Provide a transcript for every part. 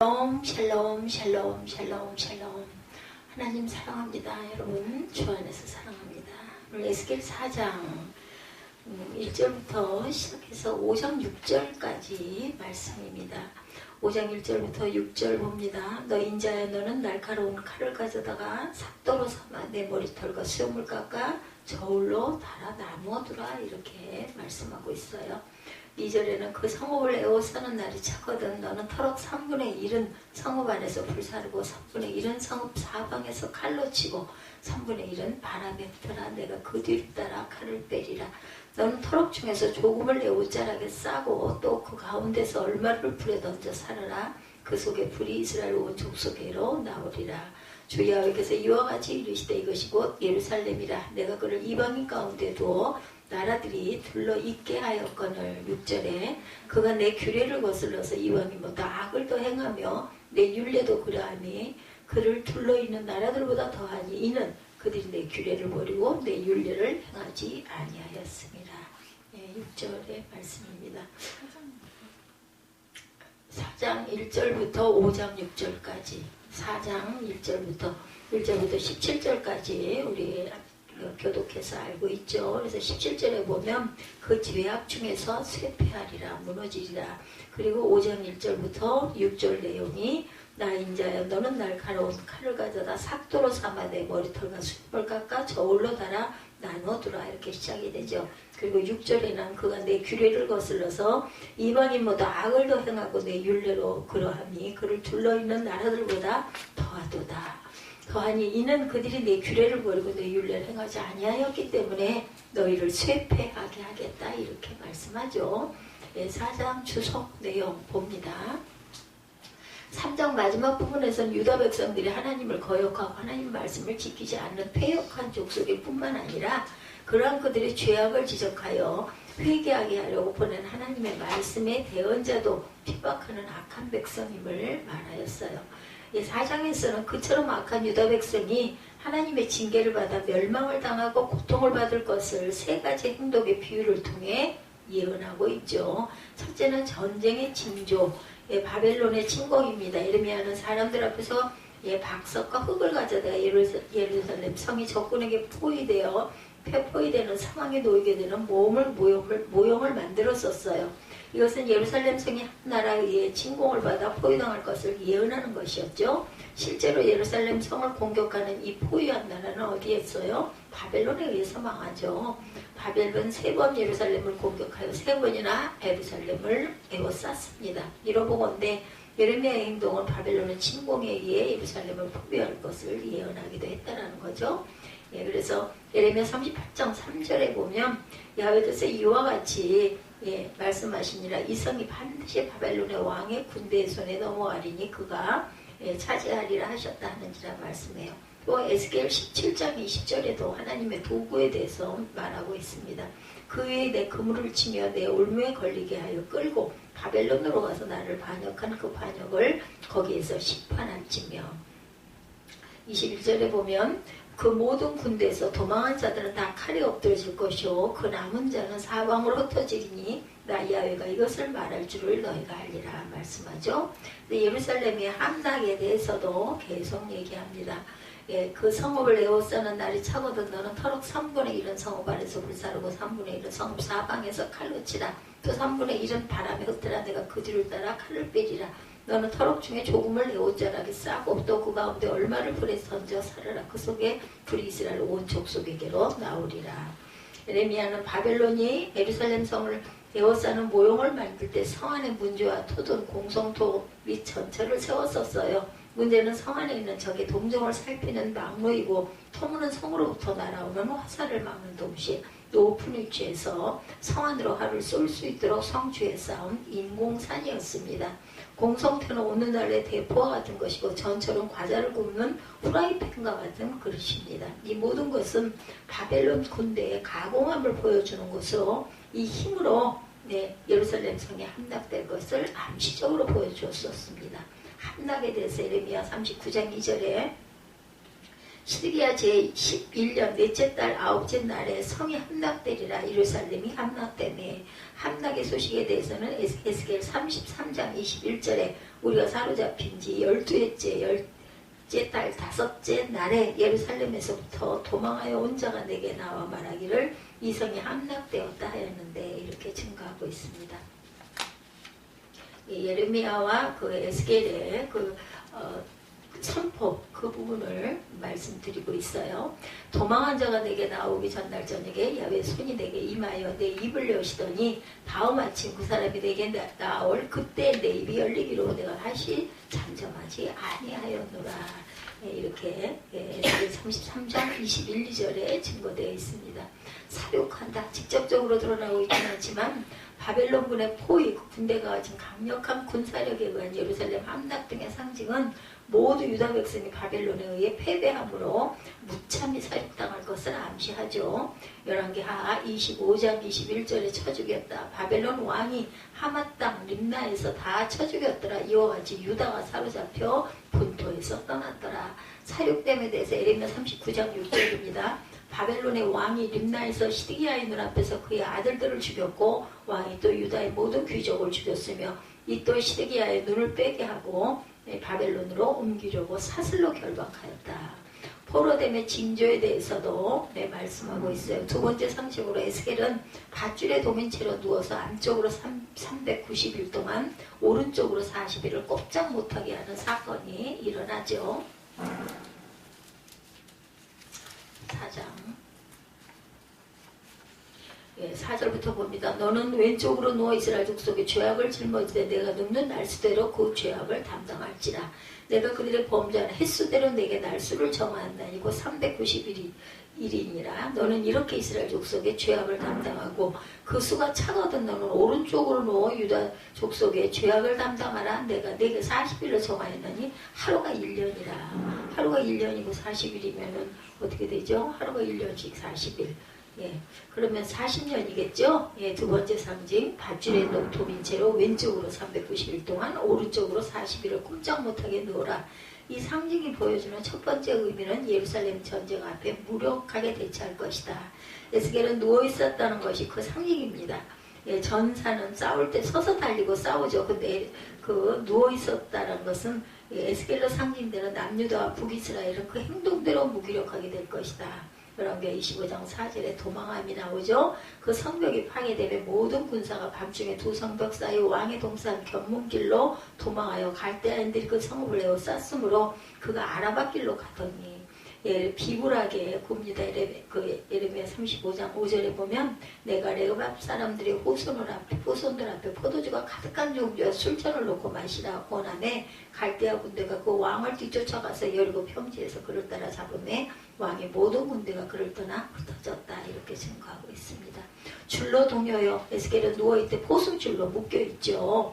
샬롬 샬롬 샬롬 샬롬 샬롬. 하나님 사랑합니다. 여러분 주 안에서 사랑합니다. 오늘 에스겔 4장 1절부터 시작해서 5장 6절까지 말씀입니다. 5장 1절부터 6절 봅니다. 너 인자야, 너는 날카로운 칼을 가져다가 삭도로 삼아 내 머리털과 수염을 깎아 저울로 달아 나누어두라, 이렇게 말씀하고 있어요. 2절에는 그 성읍을 에워싸는 날이 차거든 너는 터럭 3분의 1은 성읍 안에서 불사르고 3분의 1은 성읍 사방에서 칼로 치고 3분의 1은 바람에 흩어라. 내가 그 뒤를 따라 칼을 빼리라. 너는 터럭 중에서 조금을 내 옷자락에 싸고 또 그 가운데서 얼마를 불에 던져 살아라. 그 속에 불이 이스라엘 온 족속에로 나오리라. 주 여호와께서 이와 같이 이르시되 이것이 곧 예루살렘이라. 내가 그를 이방인 가운데 두어 나라들이 둘러 있게 하였거늘. 6절에 그가 내 규례를 거슬러서 이방인보다 악을 더 행하며 내 율례도 그러하니 그를 둘러 있는 나라들보다 더하니 이는 그들이 내 규례를 버리고 내 율례를 행하지 아니하였습니다. 6절의 말씀입니다. 4장 1절부터 5장 6절까지, 4장 1절부터 17절까지 우리 교독해서 알고 있죠. 그래서 17절에 보면 그 죄악 중에서 쇠폐하리라, 무너지리라. 그리고 5장 1절부터 6절 내용이 나 인자야, 너는 날카로운 칼을 가져다 삭도로 삼아 내 머리털과 수염을 깎아 저울로 달아 나눠두라, 이렇게 시작이 되죠. 그리고 6절에는 그가 내 규례를 거슬러서 이방인보다 악을 더 행하고 내 율례로 그러하니 그를 둘러있는 나라들보다 더하도다. 더하니 이는 그들이 내 규례를 버리고 내 율례를 행하지 아니하였기 때문에 너희를 쇠폐하게 하겠다, 이렇게 말씀하죠. 4장 주석 내용 봅니다. 3장 마지막 부분에서는 유다 백성들이 하나님을 거역하고 하나님 말씀을 지키지 않는 패역한 족속일 뿐만 아니라 그러한 그들의 죄악을 지적하여 회개하게 하려고 보낸 하나님의 말씀의 대언자도 핍박하는 악한 백성임을 말하였어요. 4장에서는 그처럼 악한 유다 백성이 하나님의 징계를 받아 멸망을 당하고 고통을 받을 것을 세 가지 행동의 비유를 통해 예언하고 있죠. 첫째는 전쟁의 징조, 바벨론의 침공입니다. 예레미야는 사람들 앞에서 박석과 흙을 가져다가 예루살렘 성이 적군에게 포위되는 상황에 놓이게 되는 모형을 만들었었어요. 이것은 예루살렘 성이 한 나라에 의해 침공을 받아 포위당할 것을 예언하는 것이었죠. 실제로 예루살렘 성을 공격하는 이 포위한 나라는 어디에 있어요? 바벨론에 의해서 망하죠. 바벨론 3번 예루살렘을 공격하여 3번이나 예루살렘을 에워쌌습니다. 이러보건대 예레미야의 행동은 바벨론의 침공에 의해 예루살렘을 포위할 것을 예언하기도 했다는 거죠. 그래서 예레미야 38장 3절에 보면 야훼께서 이와 같이 말씀하시니라. 이 성이 반드시 바벨론의 왕의 군대의 손에 넘어가리니 그가 차지하리라 하셨다 하는지라 말씀해요. 또 에스겔 17장 20절에도 하나님의 도구에 대해서 말하고 있습니다. 그 위에 내 그물을 치며 내 올무에 걸리게 하여 끌고 바벨론으로 가서 나를 반역한 그 반역을 거기에서 심판할지며. 21절에 보면 그 모든 군대에서 도망한 자들은 다 칼에 엎드러질 것이요 그 남은 자는 사방으로 흩어지리니 나 야훼가 이것을 말할 줄을 너희가 알리라 말씀하죠. 예루살렘의 함락에 대해서도 계속 얘기합니다. 그 성읍을 에워싸는 날이 차거든 너는 터럭 3분의 1은 성읍 안에서 불사르고 3분의 1은 성읍 사방에서 칼로 치라. 또 3분의 1은 바람에 흩으라. 내가 그 뒤를 따라 칼을 빼리라. 너는 터럭 중에 조금을 내 옷자락에 싸고 또 그 가운데 얼마를 불에 던져 살아라. 그 속에 불이 이스라엘 온 족속에게로 나오리라. 예레미야는 바벨론이 예루살렘 성을 에워싸는 모형을 만들 때 성 안의 문제와 토든 공성토 및 전철을 세웠었어요. 문제는 성 안에 있는 적의 동정을 살피는 망로이고 토무는 성으로부터 날아오는 화살을 막는 동시에 높은 위치에서 성 안으로 활을 쏠 수 있도록 성주에 쌓은 인공산이었습니다. 공성토는 오늘날의 대포와 같은 것이고 전철은 과자를 굽는 후라이팬과 같은 그릇입니다. 이 모든 것은 바벨론 군대의 가공함을 보여주는 것으로 이 힘으로 예루살렘 성이 함락될 것을 암시적으로 보여주었습니다. 함락에 대해서 예레미야 39장 2절에 시드기야 제11년 넷째 달 아홉째 날에 성이 함락되리라. 예루살렘이 함락되네. 함락의 소식에 대해서는 에스겔 33장 21절에 우리가 사로잡힌 지 12회째 달 다섯째 날에 예루살렘에서부터 도망하여 온 자가 내게 나와 말하기를 이 성이 함락되었다 하였는데 이렇게 증거하고 있습니다. 예레미야와 그 에스겔의 선포 그 부분을 말씀드리고 있어요. 도망한 자가 내게 나오기 전날 저녁에 야훼 손이 내게 임하여 내 입을 여시더니 다음 아침 그 사람이 내게 나올 그때 내 입이 열리기로 내가 다시 잠잠하지 아니하였노라. 이렇게 33장 21, 2절에 증거되어 있습니다. 사륙한다. 직접적으로 드러나고 있지는 않지만 바벨론군의 포위, 군대가 가진 강력한 군사력에 의한 예루살렘 함락 등의 상징은 모두 유다 백성이 바벨론에 의해 패배함으로 무참히 사륙당할 것을 암시하죠. 열왕기하 25장 21절에 쳐 죽였다. 바벨론 왕이 하맛 땅 림나에서 다 쳐 죽였더라. 이와 같이 유다가 사로잡혀 본토에서 떠났더라. 사륙됨에 대해서 에레미야 39장 6절입니다. 바벨론의 왕이 림나에서 시드기야의 눈앞에서 그의 아들들을 죽였고 왕이 또 유다의 모든 귀족을 죽였으며 이 또 시드기야의 눈을 빼게 하고 바벨론으로 옮기려고 사슬로 결박하였다. 포로됨의 징조에 대해서도 말씀하고 있어요. 두 번째 상징으로 에스겔은 밧줄에 도민 채로 누워서 안쪽으로 390일 동안 오른쪽으로 40일을 꼼짝 못하게 하는 사건이 일어나죠. 4장 4절부터 봅니다. 너는 왼쪽으로 누워 이스라엘 족속의 죄악을 짊어지되 내가 눕는 날수대로 그 죄악을 담당할지라. 내가 그들의 범죄하는 횟수대로 내게 날수를 정하였나니 곧 390일이니라. 너는 이렇게 이스라엘 족속의 죄악을 담당하고 그 수가 차거든 너는 오른쪽으로 누워 유다 족속의 죄악을 담당하라. 내가 내게 40일을 정하였나니 하루가 1년이라. 하루가 1년이고 40일이면은 어떻게 되죠? 하루가 1년씩 40일. 그러면 40년이겠죠? 두 번째 상징, 밧줄에 도민 채로 왼쪽으로 390일 동안 오른쪽으로 40일을 꼼짝 못하게 누워라. 이 상징이 보여주는 첫 번째 의미는 예루살렘 전쟁 앞에 무력하게 대처할 것이다. 에스겔은 누워있었다는 것이 그 상징입니다. 전사는 싸울 때 서서 달리고 싸우죠. 근데 그 누워있었다는 것은 에스겔로 상징되는 남유다와 북이스라엘은 그 행동대로 무기력하게 될 것이다. 열왕기하 25장 4절에 도망함이 나오죠. 그 성벽이 파괴되며 모든 군사가 밤중에 두 성벽 사이 왕의 동산 견문길로 도망하여 갈대아인들이 그 성읍을 에워쌌으므로 그가 아라바 길로 가더니 비굴하게 굽니다. 예레미야 35장 5절에 보면 내가 레갑 사람들의 후손들 앞에 포도주가 가득한 종주와 술잔을 놓고 마시라 권하매 갈대아 군대가 그 왕을 뒤쫓아가서 여리고 평지에서 그를 따라 잡음에 왕의 모든 군대가 그를 떠나 흩어졌다. 이렇게 증거하고 있습니다. 줄로 동여요. 에스겔은 누워있대 포승줄로 묶여있죠.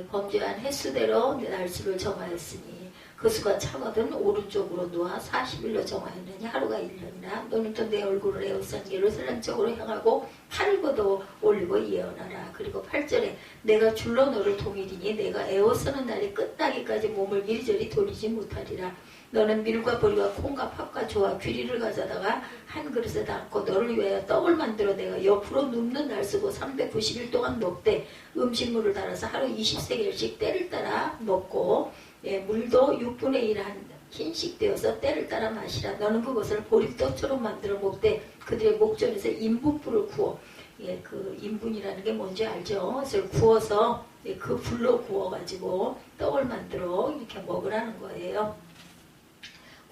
범죄한 횟수대로 날수를 정하였으니 그 수가 차거든 오른쪽으로 누워 40일로 정하였느니 하루가 1년이라. 너는 또 내 얼굴을 에워싼 예루살렘 쪽으로 향하고 팔을 걷어 올리고 예언하라. 그리고 8절에 내가 줄로 너를 동이리니 내가 에워싸는 날이 끝나기까지 몸을 이리저리 돌리지 못하리라. 너는 밀과 보리와 콩과 팥과 조와 귀리를 가져다가 한 그릇에 담고 너를 위하여 떡을 만들어 내가 옆으로 눕는 날 쓰고 390일 동안 먹되 음식물을 달아서 하루 20세겔씩 때를 따라 먹고 물도 6분의 1 한 흰씩 되어서 때를 따라 마시라. 너는 그것을 보리떡처럼 만들어 먹되 그들의 목전에서 인분불을 구워. 그 인분이라는 게 뭔지 알죠? 그래서 구워서 그 불로 구워가지고 떡을 만들어 이렇게 먹으라는 거예요.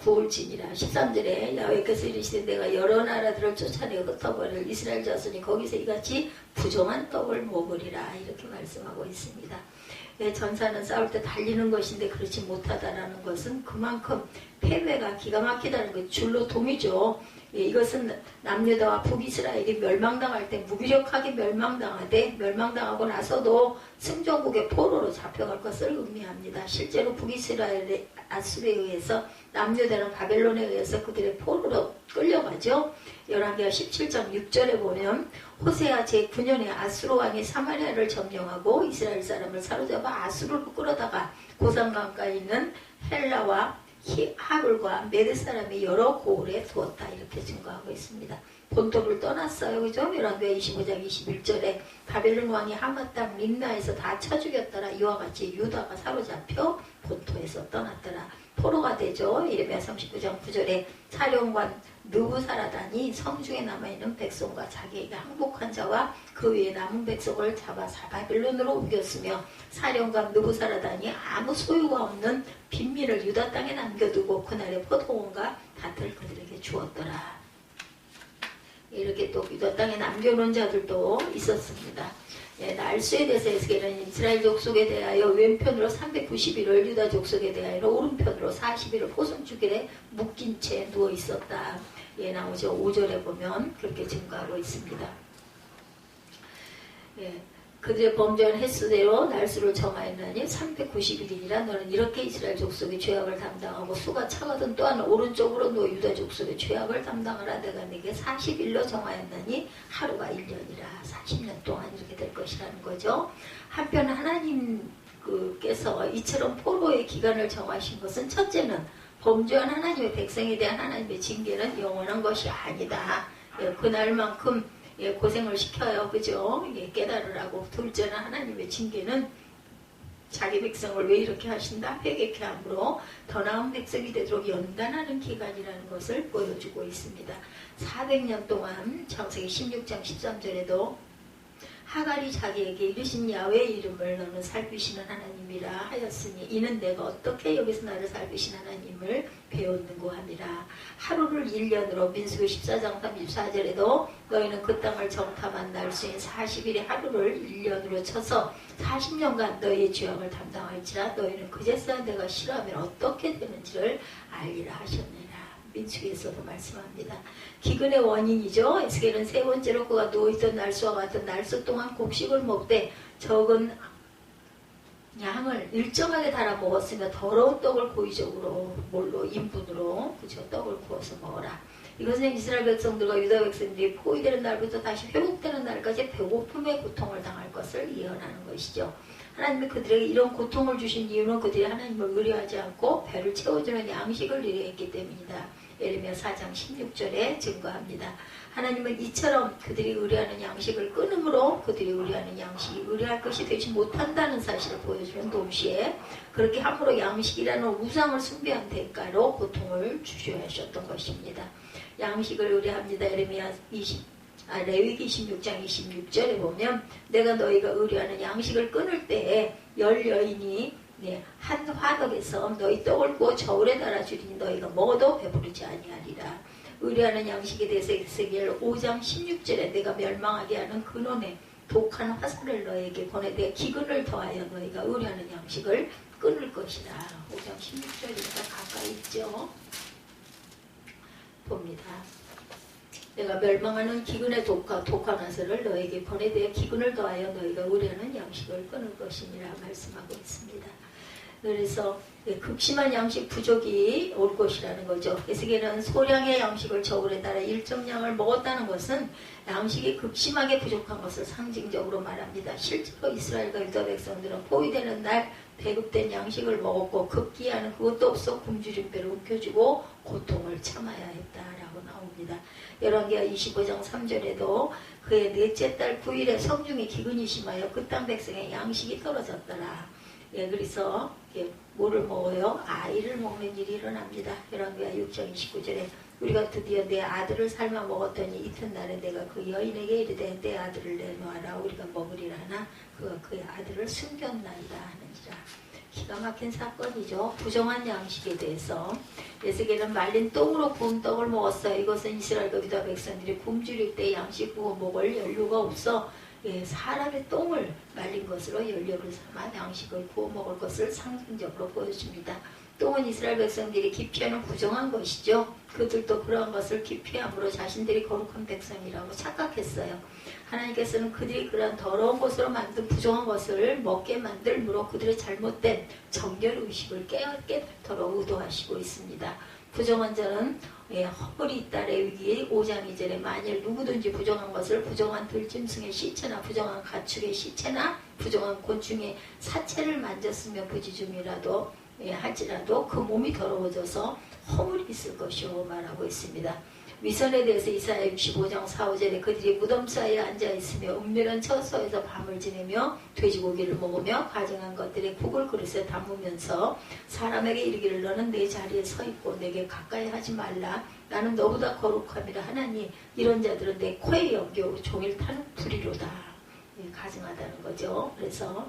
구울지니라. 13절에 야훼께서 이르시되 내가 여러 나라들을 쫓아내어 흩어버릴 이스라엘 자손이 거기서 이같이 부정한 떡을 먹으리라. 이렇게 말씀하고 있습니다. 전사는 싸울 때 달리는 것인데 그렇지 못하다라는 것은 그만큼 패배가 기가 막히다는 것. 줄로 동이죠. 이것은 남유다와 북이스라엘이 멸망당할 때 무기력하게 멸망당하고 나서도 승전국의 포로로 잡혀갈 것을 의미합니다. 실제로 북이스라엘의 아수르에 의해서 남유다는 바벨론에 의해서 그들의 포로로 끌려가죠. 열왕기하 17장 6절에 보면 호세아 제9년에 아수르 왕이 사마리아를 점령하고 이스라엘 사람을 사로잡아 아수르로 끌어다가 고산강가에 있는 헬라와 하불과 메드 사람이 여러 고을에 두었다. 이렇게 증거하고 있습니다. 본토를 떠났어요. 그죠? 열왕기하 25장 21절에 바벨론 왕이 하맛 땅 림나에서 다 쳐 죽였더라. 이와 같이 유다가 사로잡혀 본토에서 떠났더라. 포로가 되죠. 예레미야 39장 9절에 사령관 느부사라단이 성중에 남아있는 백성과 자기에게 항복한 자와 그 위에 남은 백성을 잡아 바벨론으로 옮겼으며 사령관 느부사라단이 아무 소유가 없는 빈민을 유다 땅에 남겨두고 그날의 포도원과 밭을 그들에게 주었더라. 이렇게 또 유다 땅에 남겨놓은 자들도 있었습니다. 날수에 대해서 에스겔은 이스라엘 족속에 대하여 왼편으로 390일을 유다 족속에 대하여 오른편으로 40일을 포승주길에 묶인 채 누워 있었다. 나오죠. 5절에 보면 그렇게 증거하고 있습니다. 그들의 범죄한 횟수대로 날수를 정하였나니 390일이니라. 너는 이렇게 이스라엘 족속의 죄악을 담당하고 수가 차거든 또한 오른쪽으로 너 유다 족속의 죄악을 담당하라. 내가 네게 40일로 정하였나니 하루가 1년이라. 40년 동안 이렇게 될 것이라는 거죠. 한편 하나님께서 이처럼 포로의 기간을 정하신 것은 첫째는 범죄한 하나님의 백성에 대한 하나님의 징계는 영원한 것이 아니다. 그날만큼 고생을 시켜요. 그죠? 깨달으라고. 둘째는 하나님의 징계는 자기 백성을 왜 이렇게 하신다? 회개케 함으로 더 나은 백성이 되도록 연단하는 기간이라는 것을 보여주고 있습니다. 400년 동안 창세기 16장 13절에도 하갈이 자기에게 이르신 야훼의 이름을 너는 살피시는 하나님이라 하였으니 이는 내가 어떻게 여기서 나를 살피신 하나님을 배웠는고 함이라. 하루를 1년으로 민수기 14장 34절에도 너희는 그 땅을 정탐한 날수인 40일의 하루를 1년으로 쳐서 40년간 너희의 죄악을 담당할지라. 너희는 그제서야 내가 싫어하면 어떻게 되는지를 알리라 하셨느니라. 민수기에서도 말씀합니다. 기근의 원인이죠. 에스겔은 세 번째로 그가 누워있던 날수와 같은 날수 동안 곡식을 먹되 적은 양을 일정하게 달아 먹었으며 더러운 떡을 고의적으로 뭘로 인분으로 그죠 떡을 구워서 먹어라. 이것은 이스라엘 백성들과 유다 백성들이 포위되는 날부터 다시 회복되는 날까지 배고픔의 고통을 당할 것을 예언하는 것이죠. 하나님이 그들에게 이런 고통을 주신 이유는 그들이 하나님을 의뢰하지 않고 배를 채워주는 양식을 의뢰했기 때문이다. 예레미야 4장 16절에 증거합니다. 하나님은 이처럼 그들이 의뢰하는 양식을 끊음으로 그들이 의뢰하는 양식이 의뢰할 것이 되지 못한다는 사실을 보여주는 동시에 그렇게 함부로 양식이라는 우상을 숭배한 대가로 고통을 주셔하셨던 것입니다. 양식을 의뢰합니다. 레위기 26장 26절에 보면 내가 너희가 의뢰하는 양식을 끊을 때에 열 여인이 한 화덕에서 너희 떡을 구워 저울에 달아주리니 너희가 먹어도 배부르지 아니하리라. 의뢰하는 양식에 대해서 에스겔 5장 16절에 내가 멸망하게 하는 근원의 독한 화살을 너에게 보내되 기근을 더하여 너희가 의뢰하는 양식을 끊을 것이라. 5장 16절이니까 가까이 있죠. 봅니다. 내가 멸망하는 기근의 독한 화살을 너에게 보내되 기근을 더하여 너희가 의뢰하는 양식을 끊을 것이니라 말씀하고 있습니다. 그래서 극심한 양식 부족이 올 것이라는 거죠. 에스겔은 소량의 양식을 저울에 따라 일정량을 먹었다는 것은 양식이 극심하게 부족한 것을 상징적으로 말합니다. 실제로 이스라엘과 유다 백성들은 포위되는 날 배급된 양식을 먹었고 급기야는 그것도 없어 굶주린 배로 움켜쥐고 고통을 참아야 했다라고 나옵니다. 열왕기하 25장 3절에도 그의 넷째 달 9일에 성중에 기근이 심하여 그 땅 백성의 양식이 떨어졌더라. 그래서 뭐를 먹어요? 아이를 먹는 일이 일어납니다. 열왕기하 6장 29절에 우리가 드디어 내 아들을 삶아 먹었더니 이튿날에 내가 그 여인에게 이르되 내 아들을 내놓아라 우리가 먹으리라 하나 그가 그의 아들을 숨겼나이다 하는지라. 기가 막힌 사건이죠. 부정한 양식에 대해서 에스겔은 말린 똥으로 구운 떡을 먹었어요. 이것은 이스라엘과 유다 백성들이 굶주릴 때 양식 구워 먹을 연료가 없어 사람의 똥을 말린 것으로 연료를 삼아 양식을 구워 먹을 것을 상징적으로 보여줍니다. 똥은 이스라엘 백성들이 기피하는 부정한 것이죠. 그들도 그러한 것을 기피함으로 자신들이 거룩한 백성이라고 착각했어요. 하나님께서는 그들이 그러한 더러운 것으로 만든 부정한 것을 먹게 만들므로 그들의 잘못된 정결의식을 깨닫도록 의도하시고 있습니다. 부정한 자는 허물이 있다. 레위기 5장 2절에 만일 누구든지 부정한 것을 부정한 들짐승의 시체나 부정한 가축의 시체나 부정한 곤충의 사체를 만졌으며 부지중이라도 할지라도 그 몸이 더러워져서 허물이 있을 것이오 말하고 있습니다. 위선에 대해서 이사야 65장 4, 5절에 그들이 무덤 사이에 앉아있으며 은밀한 처소에서 밤을 지내며 돼지고기를 먹으며 가증한 것들의 국을 그릇에 담으면서 사람에게 이르기를 너는 내 자리에 서 있고 내게 가까이 하지 말라. 나는 너보다 거룩함이라 하나니 이런 자들은 내 코에 연겨 종일 타는 불이로다. 가증하다는 거죠. 그래서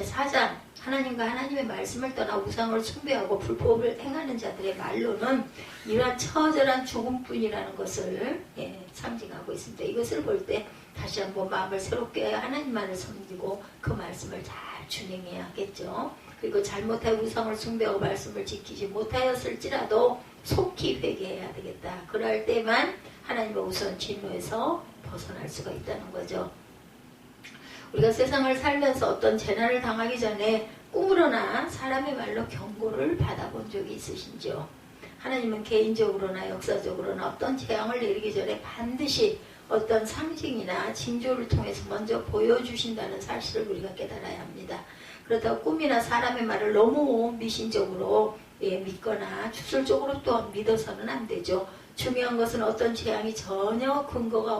사장, 하나님과 하나님의 말씀을 떠나 우상을 숭배하고 불법을 행하는 자들의 말로는 이러한 처절한 죽음뿐이라는 것을 상징하고 있습니다. 이것을 볼 때 다시 한번 마음을 새롭게 하나님만을 섬기고 그 말씀을 잘 준행해야겠죠. 그리고 잘못하여 우상을 숭배하고 말씀을 지키지 못하였을지라도 속히 회개해야 되겠다. 그럴 때만 하나님의 우선 진노에서 벗어날 수가 있다는 거죠. 우리가 세상을 살면서 어떤 재난을 당하기 전에 꿈으로나 사람의 말로 경고를 받아본 적이 있으신지요? 하나님은 개인적으로나 역사적으로나 어떤 재앙을 내리기 전에 반드시 어떤 상징이나 징조를 통해서 먼저 보여주신다는 사실을 우리가 깨달아야 합니다. 그렇다고 꿈이나 사람의 말을 너무 미신적으로 믿거나 주술적으로 또한 믿어서는 안 되죠. 중요한 것은 어떤 재앙이 전혀 근거가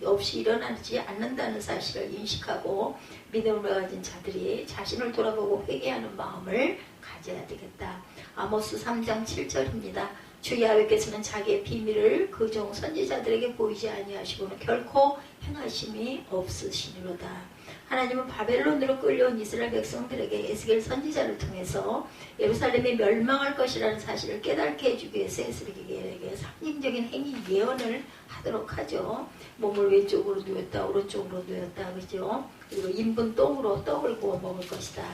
없이 일어나지 않는다는 사실을 인식하고 믿음을 가진 자들이 자신을 돌아보고 회개하는 마음을 가져야 되겠다. 아모스 3장 7절입니다. 주 야훼께서는 자기의 비밀을 그 종 선지자들에게 보이지 아니하시고는 결코 행하심이 없으시니로다. 하나님은 바벨론으로 끌려온 이스라엘 백성들에게 에스겔 선지자를 통해서 예루살렘이 멸망할 것이라는 사실을 깨닫게 해주기 위해서 에스겔에게 상징적인 행위 예언을 하도록 하죠. 몸을 왼쪽으로 누웠다 오른쪽으로 누웠다 그죠. 그리고 인분 똥으로 떡을 구워 먹을 것이다.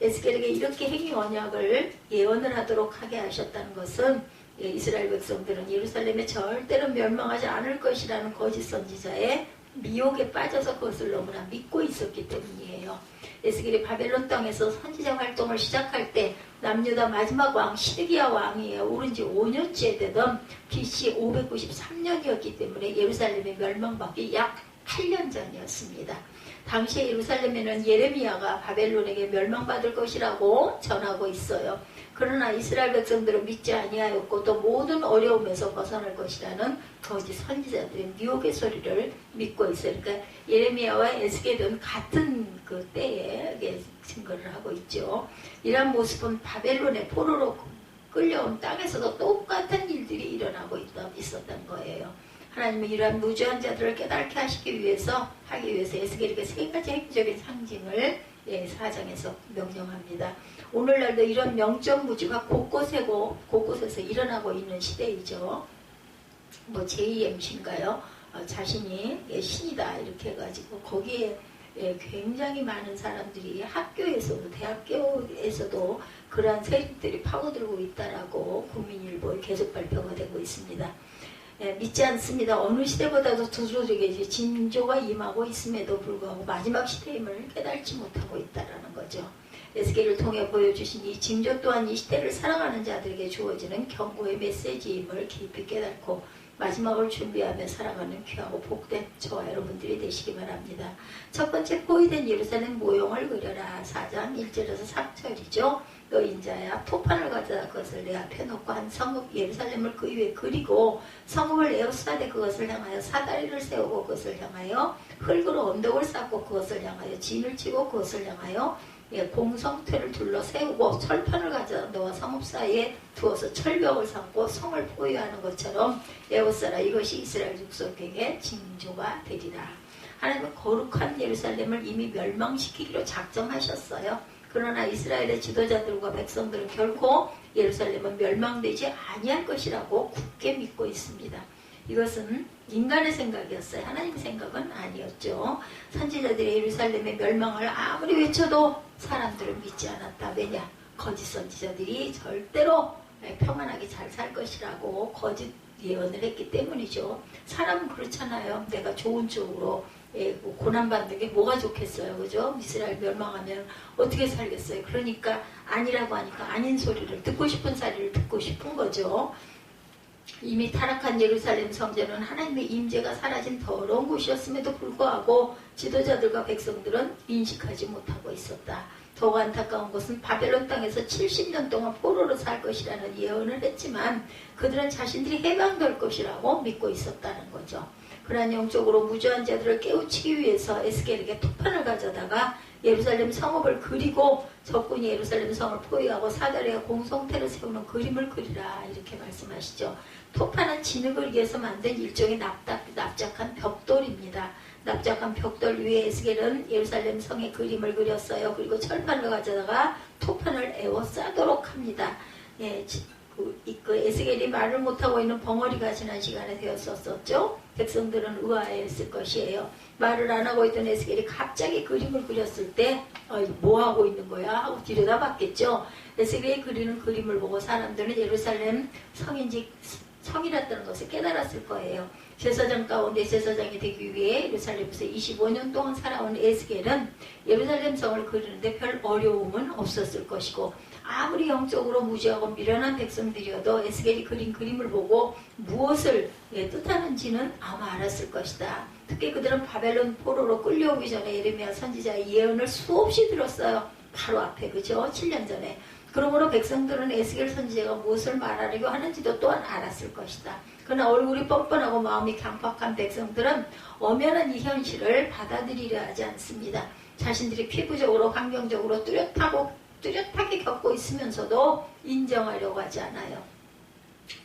에스겔에게 이렇게 행위 언약을 예언을 하도록 하게 하셨다는 것은 이스라엘 백성들은 예루살렘에 절대로 멸망하지 않을 것이라는 거짓 선지자의 미혹에 빠져서 그것을 너무나 믿고 있었기 때문이에요. 에스겔이 바벨론 땅에서 선지자 활동을 시작할 때 남유다 마지막 왕 시드기야 왕이 오른 지 5년째 되던 BC 593년이었기 때문에 예루살렘의 멸망받기 약 8년 전이었습니다. 당시에 예루살렘에는 예레미야가 바벨론에게 멸망받을 것이라고 전하고 있어요. 그러나 이스라엘 백성들은 믿지 아니하였고 또 모든 어려움에서 벗어날 것이라는 거짓 선지자들의 미혹의 소리를 믿고 있어요. 그러니까 예레미야와 에스겔은 같은 그 때에 증거를 하고 있죠. 이러한 모습은 바벨론의 포로로 끌려온 땅에서도 똑같은 일들이 일어나고 있었던 거예요. 하나님은 이러한 무죄한 자들을 깨닫게 하기 위해서 에스겔에게 세 가지 행적인 상징을 4장에서 명령합니다. 오늘날도 이런 명적 무지가 곳곳에서 일어나고 있는 시대이죠. 뭐 JMC인가요? 자신이 신이다 이렇게 해가지고 거기에 굉장히 많은 사람들이 학교에서도 대학교에서도 그러한 세력들이 파고들고 있다라고 국민일보에 계속 발표가 되고 있습니다. 믿지 않습니다. 어느 시대보다도 두드러지게 징조가 임하고 있음에도 불구하고 마지막 시대임을 깨닫지 못하고 있다는 거죠. 에스겔을 통해 보여주신 이 징조 또한 이 시대를 사랑하는 자들에게 주어지는 경고의 메시지임을 깊이 깨닫고 마지막을 준비하며 살아가는 귀하고 복된 저와 여러분들이 되시기 바랍니다. 첫 번째 포위된 예루살렘 모형을 그려라. 4장 1절에서 3절이죠. 너인 자야 토판을 가져다 그것을 내 앞에 놓고 한 성읍 예루살렘을 그 위에 그리고 성읍을 에워싸되 그것을 향하여 사다리를 세우고 그것을 향하여 흙으로 언덕을 쌓고 그것을 향하여 진을 치고 그것을 향하여 공성틀을 둘러 세우고 철판을 가져다 너와 성읍 사이에 두어서 철벽을 삼고 성을 포위하는 것처럼 에워싸라. 이것이 이스라엘 족속에게 징조가 되리라. 하나님은 거룩한 예루살렘을 이미 멸망시키기로 작정하셨어요. 그러나 이스라엘의 지도자들과 백성들은 결코 예루살렘은 멸망되지 아니할 것이라고 굳게 믿고 있습니다. 이것은 인간의 생각이었어요. 하나님의 생각은 아니었죠. 선지자들이 예루살렘의 멸망을 아무리 외쳐도 사람들은 믿지 않았다. 왜냐? 거짓 선지자들이 절대로 평안하게 잘 살 것이라고 거짓 예언을 했기 때문이죠. 사람은 그렇잖아요. 내가 좋은 쪽으로 고난받는 게 뭐가 좋겠어요. 그죠? 이스라엘 멸망하면 어떻게 살겠어요. 그러니까 아니라고 하니까 아닌 소리를 듣고 싶은 소리를 듣고 싶은 거죠. 이미 타락한 예루살렘 성전은 하나님의 임재가 사라진 더러운 곳이었음에도 불구하고 지도자들과 백성들은 인식하지 못하고 있었다. 더욱 안타까운 것은 바벨론 땅에서 70년 동안 포로로 살 것이라는 예언을 했지만 그들은 자신들이 해방될 것이라고 믿고 있었다는 거죠. 그러한 영적으로 무주한 자들을 깨우치기 위해서 에스겔에게 토판을 가져다가 예루살렘 성읍을 그리고 적군이 예루살렘 성을 포위하고 사다리와 공성태를 세우는 그림을 그리라 이렇게 말씀하시죠. 토판은 진흙을 위해서 만든 일종의 납작한 벽돌입니다. 납작한 벽돌 위에 에스겔은 예루살렘 성의 그림을 그렸어요. 그리고 철판을 가져다가 토판을 에워싸도록 합니다. 예, 그 에스겔이 말을 못하고 있는 벙어리가 지난 시간에 되었었죠. 백성들은 의아했을 것이에요. 말을 안 하고 있던 에스겔이 갑자기 그림을 그렸을 때 뭐 하고 있는 거야? 하고 들여다봤겠죠. 에스겔이 그리는 그림을 보고 사람들은 예루살렘 성이랐다는 것을 깨달았을 거예요. 제사장 가운데 제사장이 되기 위해 예루살렘에서 25년 동안 살아온 에스겔은 예루살렘 성을 그리는데 별 어려움은 없었을 것이고 아무리 영적으로 무지하고 미련한 백성들이어도 에스겔이 그린 그림을 보고 무엇을 뜻하는지는 아마 알았을 것이다. 특히 그들은 바벨론 포로로 끌려오기 전에 예레미야 선지자의 예언을 수없이 들었어요. 바로 앞에, 그죠? 7년 전에. 그러므로 백성들은 에스겔 선지자가 무엇을 말하려고 하는지도 또한 알았을 것이다. 그러나 얼굴이 뻔뻔하고 마음이 강팍한 백성들은 엄연한 이 현실을 받아들이려 하지 않습니다. 자신들이 피부적으로 환경적으로 뚜렷하게 겪고 있으면서도 인정하려고 하지 않아요.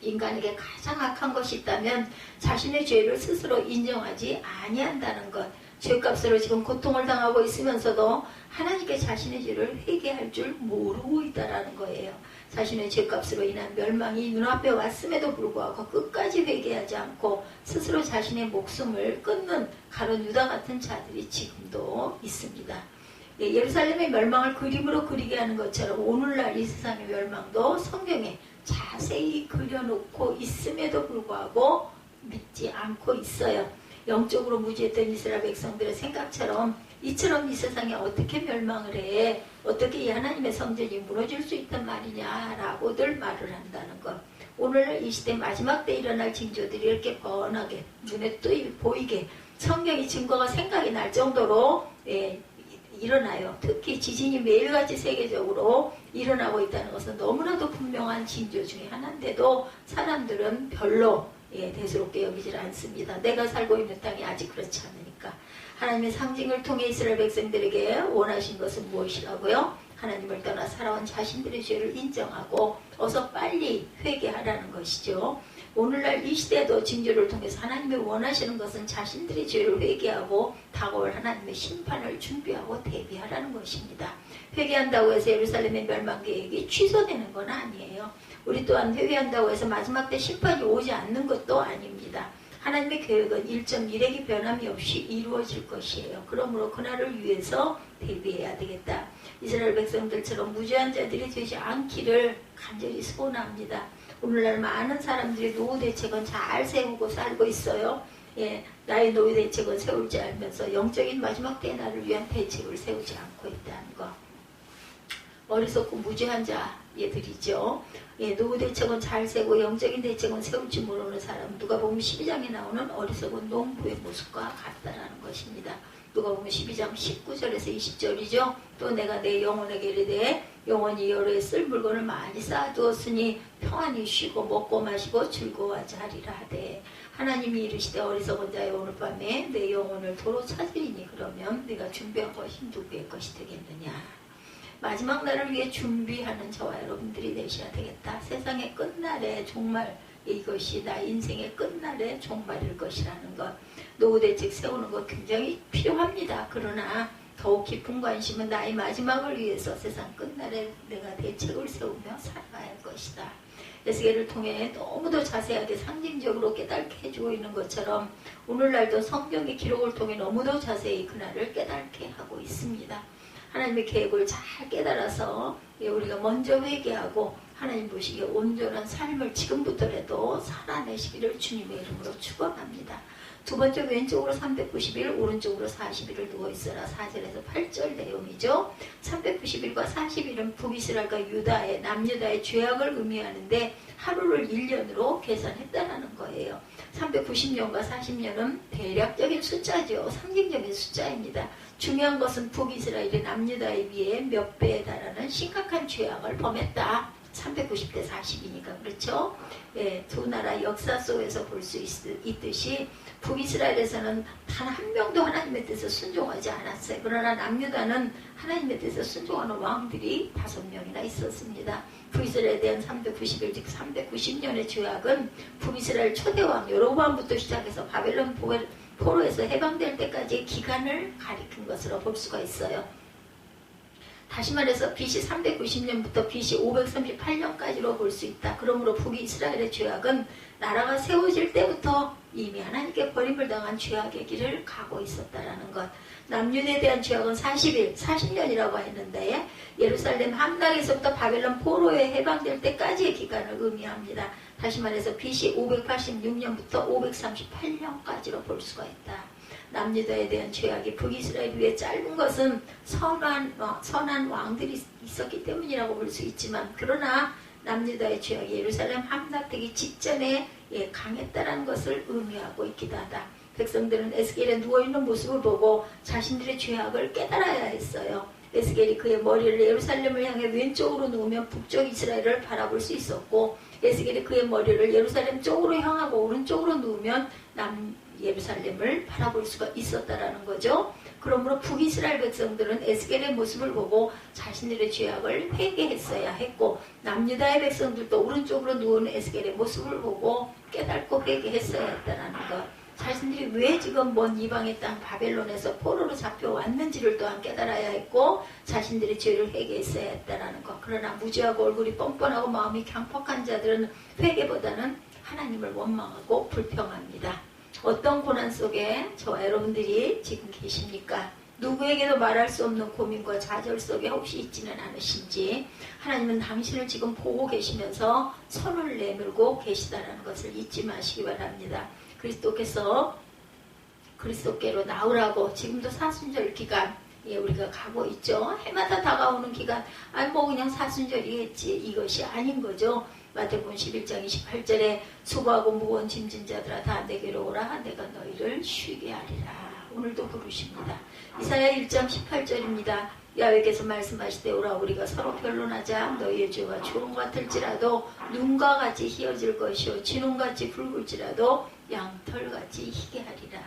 인간에게 가장 악한 것이 있다면 자신의 죄를 스스로 인정하지 아니한다는 것. 죄값으로 지금 고통을 당하고 있으면서도 하나님께 자신의 죄를 회개할 줄 모르고 있다라는 거예요. 자신의 죄값으로 인한 멸망이 눈앞에 왔음에도 불구하고 끝까지 회개하지 않고 스스로 자신의 목숨을 끊는 가룟 유다 같은 자들이 지금도 있습니다. 예루살렘의 멸망을 그림으로 그리게 하는 것처럼 오늘날 이 세상의 멸망도 성경에 자세히 그려놓고 있음에도 불구하고 믿지 않고 있어요. 영적으로 무지했던 이스라엘 백성들의 생각처럼 이처럼 이 세상에 어떻게 멸망을 해? 어떻게 이 하나님의 성전이 무너질 수 있단 말이냐라고들 말을 한다는 것. 오늘 이 시대 마지막 때 일어날 징조들이 이렇게 뻔하게 눈에 보이게 성경이 증거가 생각이 날 정도로 일어나요. 특히 지진이 매일같이 세계적으로 일어나고 있다는 것은 너무나도 분명한 징조 중에 하나인데도 사람들은 별로 대수롭게 여기질 않습니다. 내가 살고 있는 땅이 아직 그렇지 않으니까. 하나님의 상징을 통해 이스라엘 백성들에게 원하신 것은 무엇이라고요? 하나님을 떠나 살아온 자신들의 죄를 인정하고 어서 빨리 회개하라는 것이죠. 오늘날 이 시대도 징조를 통해서 하나님이 원하시는 것은 자신들의 죄를 회개하고 다가올 하나님의 심판을 준비하고 대비하라는 것입니다. 회개한다고 해서 예루살렘의 멸망 계획이 취소되는 건 아니에요. 우리 또한 회개한다고 해서 마지막 때 심판이 오지 않는 것도 아닙니다. 하나님의 계획은 1.1핵이 변함이 없이 이루어질 것이에요. 그러므로 그날을 위해서 대비해야 되겠다. 이스라엘 백성들처럼 무죄한 자들이 되지 않기를 간절히 소원합니다. 오늘날 많은 사람들이 노후 대책은 잘 세우고 살고 있어요. 나의 노후 대책은 세울지 알면서 영적인 마지막 때의 날을 위한 대책을 세우지 않고 있다는 것. 어리석고 무죄한 자들이죠. 노후 대책은 잘 세고 영적인 대책은 세울지 모르는 사람. 누가 보면 12장에 나오는 어리석은 농부의 모습과 같다라는 것입니다. 누가 보면 12장 19절에서 20절이죠. 또 내가 내 영혼에게 이르되 영혼이 여러 해 쓸 물건을 많이 쌓아두었으니 평안히 쉬고 먹고 마시고 즐거워하지 하리라 하되 하나님이 이르시되 어리석은 자여 오늘 밤에 내 영혼을 도로 찾으리니 그러면 내가 준비한 것이 누구의 것이 되겠느냐. 마지막 날을 위해 준비하는 저와 여러분들이 되셔야 되겠다. 세상의 끝날에 정말 이것이 나 인생의 끝날의 종말일 것이라는 것. 노후 대책 세우는 것 굉장히 필요합니다. 그러나 더욱 깊은 관심은 나의 마지막을 위해서 세상 끝날에 내가 대책을 세우며 살아가야 할 것이다. 에스겔을 통해 너무도 자세하게 상징적으로 깨닫게 해주고 있는 것처럼 오늘날도 성경의 기록을 통해 너무도 자세히 그날을 깨닫게 하고 있습니다. 하나님의 계획을 잘 깨달아서 우리가 먼저 회개하고 하나님 보시기에 온전한 삶을 지금부터라도 살아내시기를 주님의 이름으로 축원합니다. 두 번째, 왼쪽으로 391, 오른쪽으로 41을 누워있어라. 4절에서 8절 내용이죠. 391과 41은 북이스라엘과 유다의 남유다의 죄악을 의미하는데 하루를 1년으로 계산했다라는 거예요. 390년과 40년은 대략적인 숫자죠. 상징적인 숫자입니다. 중요한 것은 북이스라엘이 남유다에 비해 몇 배에 달하는 심각한 죄악을 범했다. 390대 40이니까 그렇죠. 예, 두 나라 역사 속에서 볼 수 있듯이 북이스라엘에서는 단 한 명도 하나님의 뜻에 순종하지 않았어요. 그러나 남유다는 하나님의 뜻에 순종하는 왕들이 5명이나 있었습니다. 북이스라엘에 대한 391, 즉 390년의 죄악은 북이스라엘 초대왕 여로보암부터 시작해서 바벨론 포로에서 해방될 때까지의 기간을 가리킨 것으로 볼 수가 있어요. 다시 말해서 BC 390년부터 BC 538년까지로 볼 수 있다. 그러므로 북이스라엘의 죄악은 나라가 세워질 때부터 이미 하나님께 버림을 당한 죄악의 길을 가고 있었다라는 것. 남유다에 대한 죄악은 40년이라고 했는데 예루살렘 함락에서부터 바벨론 포로에 해방될 때까지의 기간을 의미합니다. 다시 말해서 BC 586년부터 538년까지로 볼 수가 있다. 남유다에 대한 죄악이 북이스라엘 위에 짧은 것은 선한 왕들이 있었기 때문이라고 볼 수 있지만, 그러나 남유다의 죄악이 예루살렘 함락되기 직전에 강했다는 것을 의미하고 있기도 하다. 백성들은 에스겔의 누워있는 모습을 보고 자신들의 죄악을 깨달아야 했어요. 에스겔이 그의 머리를 예루살렘을 향해 왼쪽으로 누우면 북쪽 이스라엘을 바라볼 수 있었고, 에스겔이 그의 머리를 예루살렘 쪽으로 향하고 오른쪽으로 누우면 예루살렘을 바라볼 수가 있었다라는 거죠. 그러므로 북이스라엘 백성들은 에스겔의 모습을 보고 자신들의 죄악을 회개했어야 했고, 남유다의 백성들도 오른쪽으로 누운 에스겔의 모습을 보고 깨닫고 회개했어야 했다는 것. 자신들이 왜 지금 먼 이방의 땅 바벨론에서 포로로 잡혀왔는지를 또한 깨달아야 했고, 자신들의 죄를 회개했어야 했다는 것. 그러나 무지하고 얼굴이 뻔뻔하고 마음이 강팍한 자들은 회개보다는 하나님을 원망하고 불평합니다. 어떤 고난 속에 저와 여러분들이 지금 계십니까? 누구에게도 말할 수 없는 고민과 좌절 속에 혹시 있지는 않으신지, 하나님은 당신을 지금 보고 계시면서 손을 내밀고 계시다는 것을 잊지 마시기 바랍니다. 그리스도께서 그리스도께로 나오라고 지금도 사순절 기간 우리가 가고 있죠. 해마다 다가오는 기간, 그냥 사순절이겠지, 이것이 아닌 거죠. 마태복음 11장 28절에 수고하고 무거운 짐진 자들아 다 내게로 오라, 내가 너희를 쉬게 하리라. 오늘도 부르십니다. 이사야 1장 18절입니다. 야훼께서 말씀하시되 오라, 우리가 서로 변론하자. 너희의 죄가 주홍 같을지라도 눈과 같이 희어질 것이요 진홍같이 붉을지라도 양털같이 희게 하리라.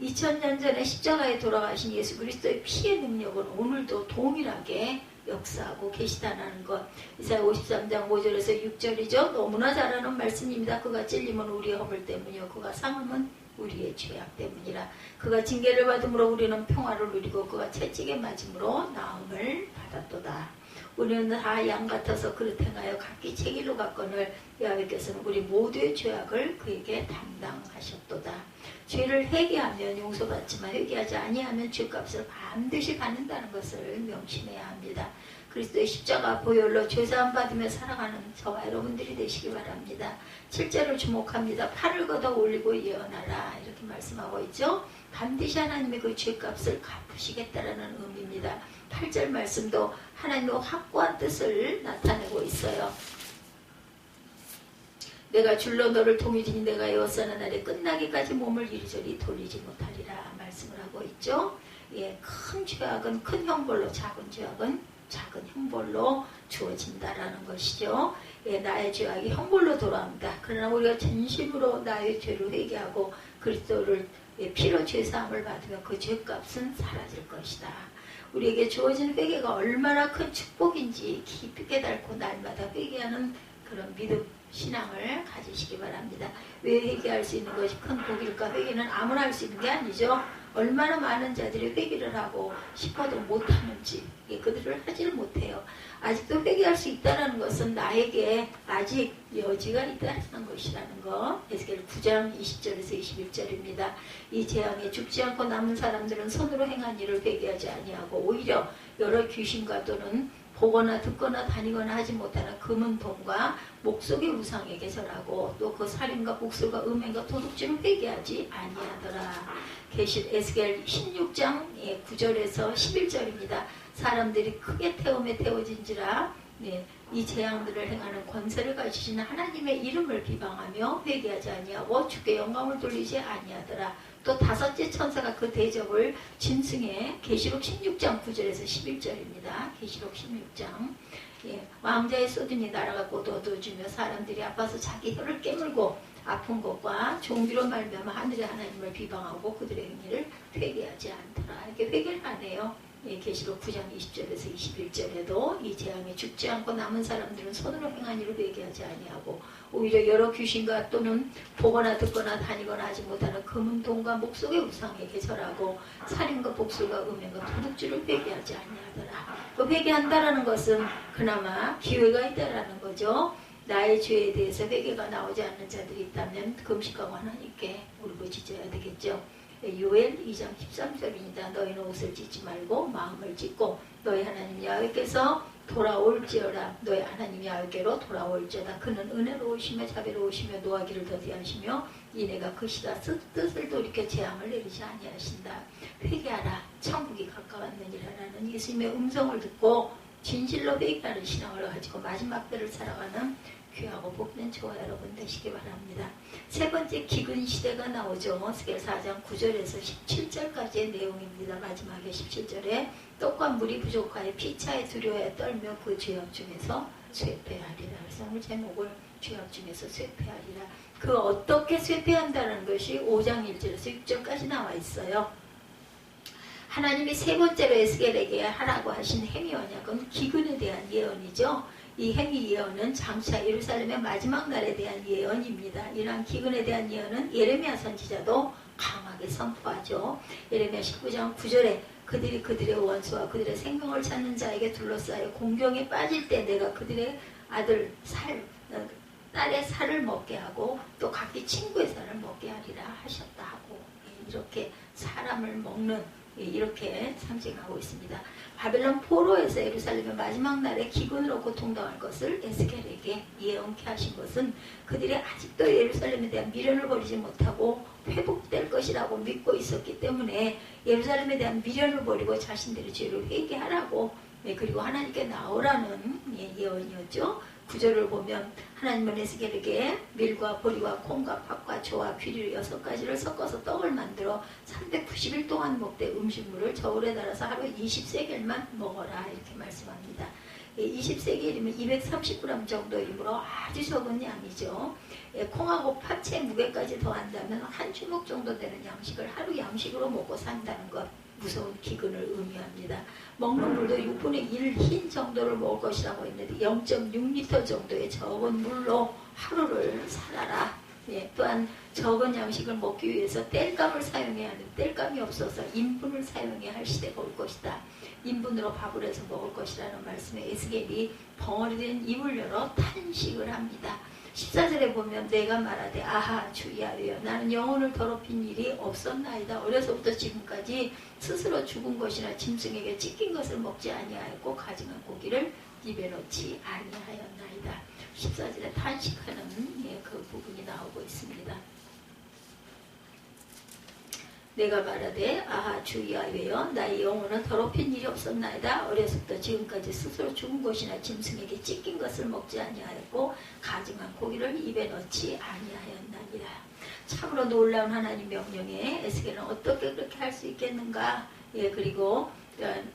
2000년 전에 십자가에 돌아가신 예수 그리스도의 피의 능력은 오늘도 동일하게 역사하고 계시다는 것. 이사야 53장 5절에서 6절이죠. 너무나 잘 아는 말씀입니다. 그가 찔림은 우리의 허물 때문이요 그가 상함은 우리의 죄악 때문이라. 그가 징계를 받음으로 우리는 평화를 누리고 그가 채찍에 맞음으로 나음을 받았도다. 우리는 다 양 같아서 그릇 행하여 각기 책일로 갔거늘 야훼께서는 우리 모두의 죄악을 그에게 담당하셨도다. 죄를 회개하면 용서받지만 회개하지 아니하면 죄값을 반드시 받는다는 것을 명심해야 합니다. 그리스도의 십자가 보혈로 죄사함 받으며 살아가는 저와 여러분들이 되시기 바랍니다. 7절을 주목합니다. 팔을 걷어 올리고 예언하라, 이렇게 말씀하고 있죠. 반드시 하나님의 그 죄값을 갚으시겠다라는 의미입니다. 8절 말씀도 하나님의 확고한 뜻을 나타내고 있어요. 내가 줄로 너를 통일이니 내가 여호사는 날에 끝나기까지 몸을 이리저리 돌리지 못하리라 말씀을 하고 있죠. 큰 죄악은 큰 형벌로, 작은 죄악은 작은 형벌로 주어진다라는 것이죠. 나의 죄악이 형벌로 돌아옵니다. 그러나 우리가 진심으로 나의 죄를 회개하고 그리스도를 피로 죄사함을 받으면 그 죄값은 사라질 것이다. 우리에게 주어진 회개가 얼마나 큰 축복인지 깊이 깨닫고 날마다 회개하는 그런 믿음, 신앙을 가지시기 바랍니다. 왜 회개할 수 있는 것이 큰 복일까? 회개는 아무나 할 수 있는 게 아니죠. 얼마나 많은 자들이 회개를 하고 싶어도 못하는지, 그들을 하지를 못해요. 아직도 회개할 수 있다는 것은 나에게 아직 여지가 있다는 것이라는 거. 에스겔 9장 20절에서 21절입니다. 이 재앙에 죽지 않고 남은 사람들은 손으로 행한 일을 회개하지 아니하고 오히려 여러 귀신과 또는 보거나 듣거나 다니거나 하지 못하는 금은 돈과 목속의 우상에게 절하고 또 그 살인과 복술과 음행과 도둑질을 회개하지 아니하더라. 에스겔 16장 9절에서 11절입니다. 사람들이 크게 태움에 태워진지라 이 재앙들을 행하는 권세를 가지신 하나님의 이름을 비방하며 회개하지 아니하고 주께 영광을 돌리지 아니하더라. 또 다섯째 천사가 그 대접을 짐승에 계시록 16장 9절에서 11절입니다. 계시록 16장 왕자의 쏟으니 날아가고 얻어주며 사람들이 아파서 자기 혀를 깨물고 아픈 것과 종기로 말미암아 하늘의 하나님을 비방하고 그들의 행위를 회개하지 않더라. 이렇게 회개를 안 해요. 계시록 9장 20절에서 21절에도 이 재앙에 죽지 않고 남은 사람들은 손으로 행한 일을 회개하지 아니하고 오히려 여러 귀신과 또는 보거나 듣거나 다니거나 하지 못하는 금은 돈과 목속의 우상에게 절하고 살인과 복술과 음행과 도둑질을 회개하지 아니하더라. 그 회개한다라는 것은 그나마 기회가 있다라는 거죠. 나의 죄에 대해서 회개가 나오지 않는 자들이 있다면 금식하고 하나님께 울부짖어야 되겠죠. 요엘 2장 13절입니다. 너희는 옷을 찢지 말고 마음을 찢고 너희 하나님 야훼께서 돌아올지어다. 너희 하나님 야훼께로 돌아올지어다. 그는 은혜로우시며 자비로우시며 노하기를 더디하시며 이내가 그시다 뜻을 돌이켜 재앙을 내리지 아니하신다. 회개하라. 천국이 가까웠느니라라는 예수님의 음성을 듣고 진실로 회개하는 신앙을 가지고 마지막 때를 살아가는 귀하고 복된 저와 여러분 되시기 바랍니다. 세 번째 기근 시대가 나오죠. 에스겔 4장 9절에서 17절까지의 내용입니다. 마지막에 17절에 떡과 물이 부족하여 피차에 두려워해 떨며 그 죄악 중에서 쇠퇴하리라. 그래서 오늘 제목을 죄악 중에서 쇠퇴하리라. 그 어떻게 쇠퇴한다는 것이 5장 1절에서 6절까지 나와 있어요. 하나님이 세 번째로 에스겔에게 하라고 하신 행위 언약은 기근에 대한 예언이죠. 이 행위 예언은 장차 예루살렘의 마지막 날에 대한 예언입니다. 이러한 기근에 대한 예언은 예레미야 선지자도 강하게 선포하죠. 예레미야 19장 9절에 그들이 그들의 원수와 그들의 생명을 찾는 자에게 둘러싸여 공경에 빠질 때 내가 그들의 아들 딸의 살을 먹게 하고 또 각기 친구의 살을 먹게 하리라 하셨다 하고 이렇게 사람을 먹는 이렇게 상징하고 있습니다. 바벨론 포로에서 예루살렘의 마지막 날에 기근으로 고통당할 것을 에스겔에게 예언케 하신 것은 그들이 아직도 예루살렘에 대한 미련을 버리지 못하고 회복될 것이라고 믿고 있었기 때문에 예루살렘에 대한 미련을 버리고 자신들의 죄를 회개하라고 그리고 하나님께 나오라는 예언이었죠. 구절을 보면 하나님은 에스겔에게 밀과 보리와 콩과 팥과 조와 귀리 6가지를 섞어서 떡을 만들어 390일 동안 먹되 음식물을 저울에 달아서 하루 20세겔만 먹어라 이렇게 말씀합니다. 20세겔이면 230g 정도이므로 아주 적은 양이죠. 콩하고 팥의 무게까지 더한다면 한 주먹 정도 되는 양식을 하루 양식으로 먹고 산다는 것. 무서운 기근을 의미합니다. 먹는 물도 6분의 1 흰 정도를 먹을 것이라고 했는데 0.6리터 정도의 적은 물로 하루를 살아라. 또한 적은 양식을 먹기 위해서 땔감을 사용해야 하는데 땔감이 없어서 인분을 사용해야 할 시대가 올 것이다. 인분으로 밥을 해서 먹을 것이라는 말씀에 에스겔이 벙어리된 입을 열어 탄식을 합니다. 14절에 보면 내가 말하되 아하 주 야훼여 나는 영혼을 더럽힌 일이 없었나이다. 어려서부터 지금까지 스스로 죽은 것이나 짐승에게 찢긴 것을 먹지 아니하였고 가증한 고기를 입에 넣지 아니하였나이다. 14절에 탄식하는 그 부분이 나오고 있습니다. 내가 말하되 아하 주 야훼여 나의 영혼은 더럽힌 일이 없었나이다. 어려서부터 지금까지 스스로 죽은 것이나 짐승에게 찢긴 것을 먹지 아니하였고 가증한 고기를 입에 넣지 아니하였나이다. 참으로 놀라운 하나님 명령에 에스겔은 어떻게 그렇게 할 수 있겠는가. 그리고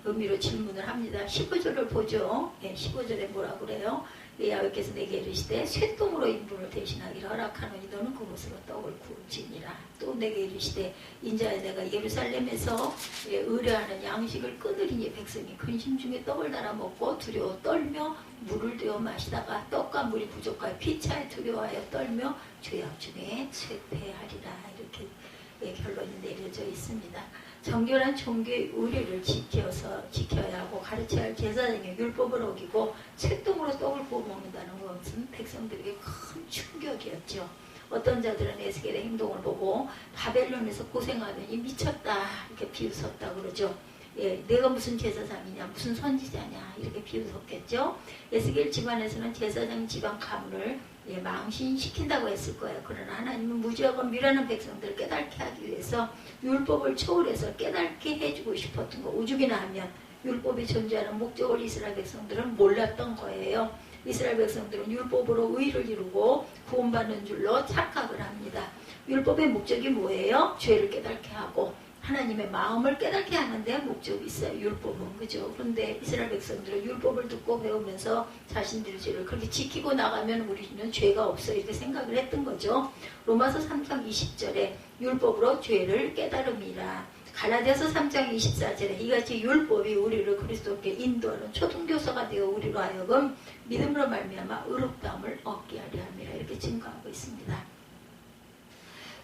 의미로 질문을 합니다. 15절을 보죠. 15절에 뭐라고 그래요? 야훼께서 내게 이르시되 쇠똥으로 인분을 대신하기를 허락하노니 너는 그것으로 떡을 구울지니라. 또 내게 이르시되 인자에 내가 예루살렘에서 의뢰하는 양식을 끊으리니 백성이 근심 중에 떡을 달아 먹고 두려워 떨며 물을 되어 마시다가 떡과 물이 부족하여 피차에 두려워하여 떨며 죄악 중에 쇠퇴하리라. 이렇게 결론이 내려져 있습니다. 정결한 종교의 의례를 지켜야 하고 가르쳐야 할 제사장의 율법을 어기고 쇠똥으로 떡을 구워 먹는다는 것은 백성들에게 큰 충격이었죠. 어떤 자들은 에스겔의 행동을 보고 바벨론에서 고생하더니 미쳤다 이렇게 비웃었다 그러죠. 예, 내가 무슨 제사장이냐, 무슨 선지자냐 이렇게 비웃었겠죠. 에스겔 집안에서는 제사장 집안 가문을 예, 망신시킨다고 했을 거예요. 그러나 하나님은 무지하고 미련한 백성들을 깨닫게 하기 위해서 율법을 초월해서 깨닫게 해주고 싶었던 거. 오죽이나 하면 율법이 존재하는 목적을 이스라엘 백성들은 몰랐던 거예요. 이스라엘 백성들은 율법으로 의를 이루고 구원받는 줄로 착각을 합니다. 율법의 목적이 뭐예요? 죄를 깨닫게 하고 하나님의 마음을 깨닫게 하는데 목적이 있어요. 율법은. 그죠? 그런데 이스라엘 백성들은 율법을 듣고 배우면서 자신들의 죄를 그렇게 지키고 나가면 우리는 죄가 없어 이렇게 생각을 했던 거죠. 로마서 3장 20절에 율법으로 죄를 깨달음이라. 갈라디아서 3장 24절에 이같이 율법이 우리를 그리스도께 인도하는 초등교사가 되어 우리로 하여금 믿음으로 말미암아 의롭다함을 얻게 하려 함이라 이렇게 증거하고 있습니다.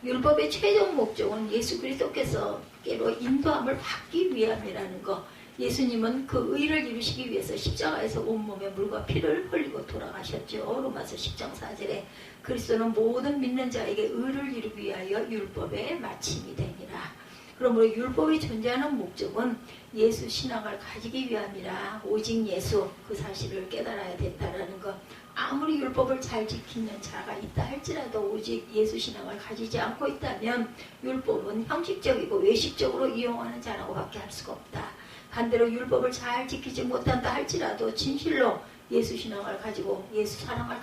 율법의 최종 목적은 예수 그리스도께로 인도함을 받기 위함이라는 거. 예수님은 그 의를 이루시기 위해서 십자가에서 온몸에 물과 피를 흘리고 돌아가셨죠. 로마서 10장 4절에 그리스도는 모든 믿는 자에게 의를 이루기 위하여 율법의 마침이 되니라. 그러므로 율법이 존재하는 목적은 예수 신앙을 가지기 위함이라. 오직 예수 그 사실을 깨달아야 된다는 것. 아무리 율법을 잘 지키는 자가 있다 할지라도 오직 예수 신앙을 가지지 않고 있다면 율법은 형식적이고 외식적으로 이용하는 자라고 밖에 할 수가 없다. 반대로 율법을 잘 지키지 못한다 할지라도 진실로 예수 신앙을 가지고 예수 사랑을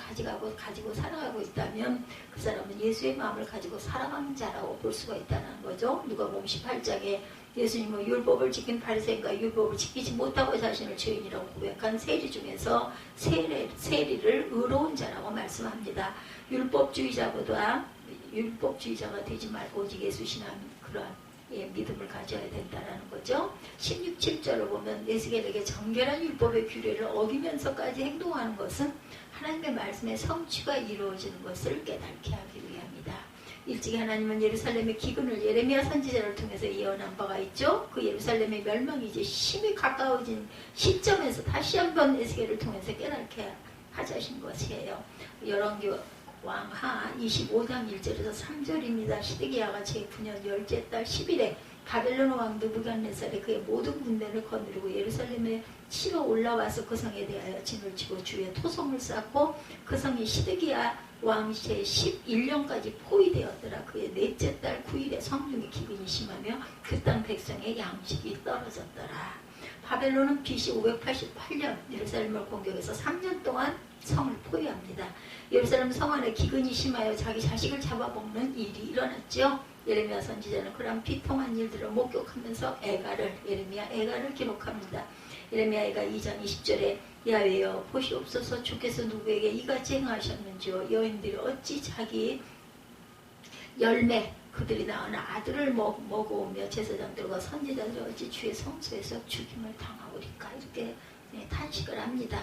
가지고 살아가고 있다면 그 사람은 예수의 마음을 가지고 살아가는 자라고 볼 수가 있다는 거죠. 누가복음 18장에 예수님은 율법을 지킨 바리새인과 율법을 지키지 못하고 자신을 죄인이라고 고백한 세리 중에서 세리를 의로운 자라고 말씀합니다. 율법주의자가 되지 말고 오직 예수 신앙 그러한 믿음을 가져야 된다는 거죠. 16, 7절을 보면 에스겔에게 정결한 율법의 규례를 어기면서까지 행동하는 것은 하나님의 말씀의 성취가 이루어지는 것을 깨닫게 하기 위함이다. 일찍이 하나님은 예루살렘의 기근을 예레미야 선지자를 통해서 예언한 바가 있죠. 그 예루살렘의 멸망이 이제 심히 가까워진 시점에서 다시 한번 에스겔을 통해서 깨닫게 하자신 것이에요. 열왕기 왕하 25장 1절에서 3절입니다. 시드기야가 제9년 10째 달 10일에 바벨론 왕 느부갓네살이 그의 모든 군대를 거느리고 예루살렘에 치러 올라와서 그 성에 대하여 진을 치고 주위에 토성을 쌓고 그 성이 시드기야 왕 제 11년까지 포위되었더라. 그의 넷째 달 9일에 성중의 기근이 심하며 그 땅 백성의 양식이 떨어졌더라. 바벨론은 BC 588년 예루살렘을 공격해서 3년 동안 성을 포위합니다. 예루살렘 성 안에 기근이 심하여 자기 자식을 잡아먹는 일이 일어났죠. 예레미야 선지자는 그런 비통한 일들을 목격하면서 예레미야 애가를 기록합니다. 예레미야 애가 2장 20절에 야훼여 보시옵소서 주께서 누구에게 이같이 행하셨는지요. 여인들이 어찌 자기 열매 그들이 낳은 아들을 먹어오며 제사장들과 선지자들이 어찌 주의 성소에서 죽임을 당하오리까 이렇게 탄식을 합니다.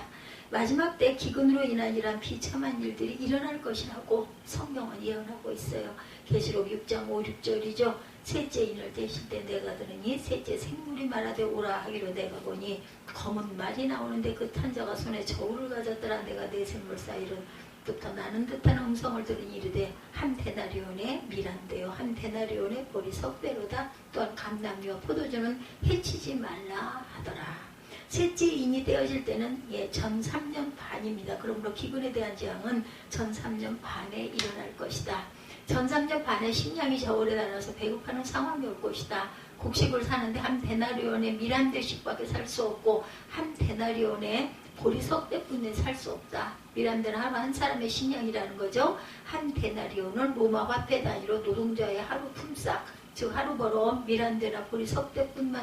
마지막 때 기근으로 인한 이러한 비참한 일들이 일어날 것이라고 성경은 예언하고 있어요. 계시록 6장 5, 6절이죠. 셋째 인을 대실 때 내가 들으니 셋째 생물이 말하되 오라 하기로 내가 보니 검은 말이 나오는데 그 탄자가 손에 저울을 가졌더라. 내가 내 샘물 사이로부터 나는 듯한 음성을 들으니 이르되 한 데나리온에 밀한데요 한 데나리온에 보리 석배로다. 또한 감람류와 포도주는 해치지 말라 하더라. 셋째 인이 되어질 때는 전 3년 반입니다. 그러므로 기근에 대한 재앙은 전 3년 반에 일어날 것이다. 전 3년 반에 식량이 저울에 달아서 배고파는 상황이 올 것이다. 곡식을 사는데 한 데나리온에 밀 한 대씩밖에 살 수 없고 한 데나리온에 보리석 때문에 살 수 없다. 밀 한 대는 하루 한 사람의 식량이라는 거죠. 한 데나리온은 로마 화폐 단위로 노동자의 하루 품삯 즉 하루 벌어 밀 한 대나 보리석 때뿐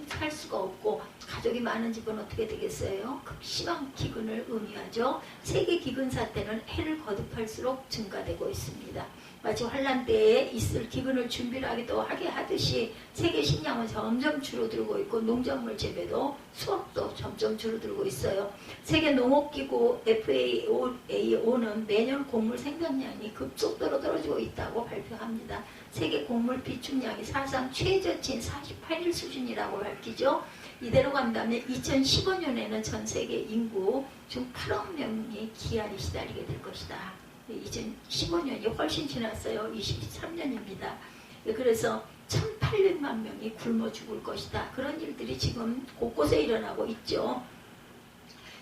살 수가 없고 가족이 많은 집은 어떻게 되겠어요? 극심한 기근을 의미하죠. 세계 기근 사태는 해를 거듭할수록 증가되고 있습니다. 마치 환란 때에 있을 기근을 준비를 하게 하듯이 세계 식량은 점점 줄어들고 있고 농작물 재배도 수확도 점점 줄어들고 있어요. 세계 농업기구 FAO는 매년 곡물 생산량이 급속도로 떨어지고 있다고 발표합니다. 세계 곡물 비축량이 사상 최저치인 48일 수준이라고 밝히죠. 이대로 간다면 2015년에는 전 세계 인구 중 8억 명이 기한이 시달리게 될 것이다. 2015년이 훨씬 지났어요. 23년입니다. 그래서 1800 800만 명이 굶어 죽을 것이다. 그런 일들이 지금 곳곳에 일어나고 있죠.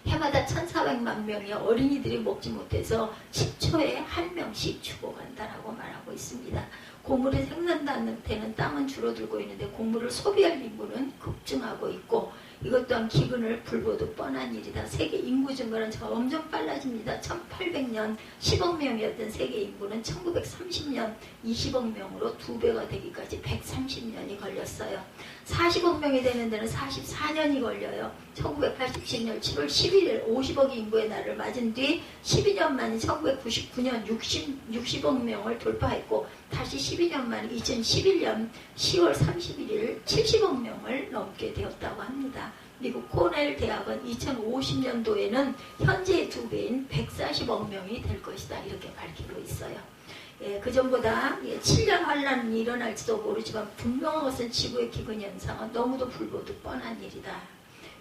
해마다 1400만 명의 어린이들이 먹지 못해서 10초에 1명씩 죽어간다라고 말하고 있습니다. 곡물이 생산되는 땅은 줄어들고 있는데 곡물을 소비할 인구는 급증하고 있고 이것 또한 기근을 불보듯 뻔한 일이다. 세계 인구 증가는 점점 빨라집니다. 1800년 10억 명이었던 세계 인구는 1930년 20억 명으로 2배가 되기까지 130년이 걸렸어요. 40억 명이 되는 데는 44년이 걸려요. 1987년 7월 11일 50억 인구의 날을 맞은 뒤 12년 만인 1999년 60억 명을 돌파했고 다시 12년 만 2011년 10월 31일 70억 명을 넘게 되었다고 합니다. 미국 코넬 대학은 2050년도에는 현재의 2배인 140억 명이 될 것이다. 이렇게 밝히고 있어요. 그 전보다 7년 환란이 일어날지도 모르지만 분명한 것은 지구의 기근 현상은 너무도 불보듯 뻔한 일이다.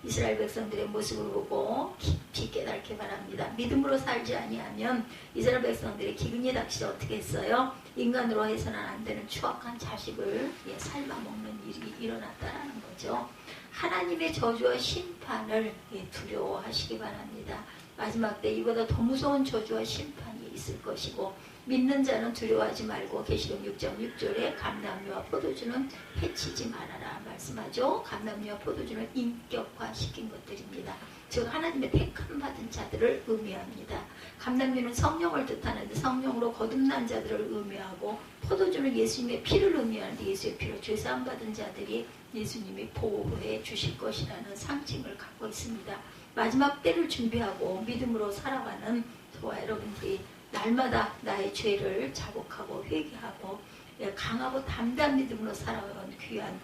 이스라엘 백성들의 모습을 보고 깊이 깨닫게 바랍니다. 믿음으로 살지 아니하면 이스라엘 백성들의 기근이 닥치지 어떻게 했어요? 인간으로 해서는 안 되는 추악한 자식을 삶아먹는 일이 일어났다라는 거죠. 하나님의 저주와 심판을 두려워하시기 바랍니다. 마지막 때 이보다 더 무서운 저주와 심판이 있을 것이고 믿는 자는 두려워하지 말고 계시록 6장 6절에 감람류와 포도주는 해치지 말아라 말씀하죠. 감람류와 포도주는 인격화시킨 것들입니다. 즉 하나님의 택함 받은 자들을 의미합니다. 감람류는 성령을 뜻하는데 성령으로 거듭난 자들을 의미하고 포도주는 예수님의 피를 의미하는데 예수의 피로 죄사함 받은 자들이 예수님이 보호해 주실 것이라는 상징을 갖고 있습니다. 마지막 때를 준비하고 믿음으로 살아가는 저와 여러분들이 날마다 나의 죄를 자복하고 회개하고 강하고 담대한 믿음으로 살아가는 귀한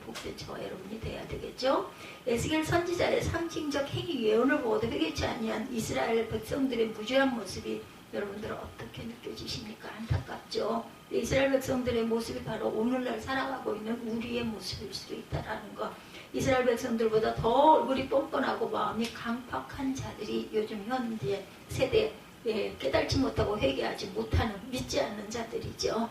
복된 저와 여러분이 되어야 되겠죠. 에스겔 선지자의 상징적 행위 예언을 보고도 회개치 아니한 이스라엘 백성들의 무죄한 모습이 여러분들은 어떻게 느껴지십니까? 안타깝죠. 이스라엘 백성들의 모습이 바로 오늘날 살아가고 있는 우리의 모습일 수도 있다는 것. 이스라엘 백성들보다 더 얼굴이 뻔뻔하고 마음이 강팍한 자들이 요즘 현재 세대에 깨달지 못하고 회개하지 못하는 믿지 않는 자들이죠.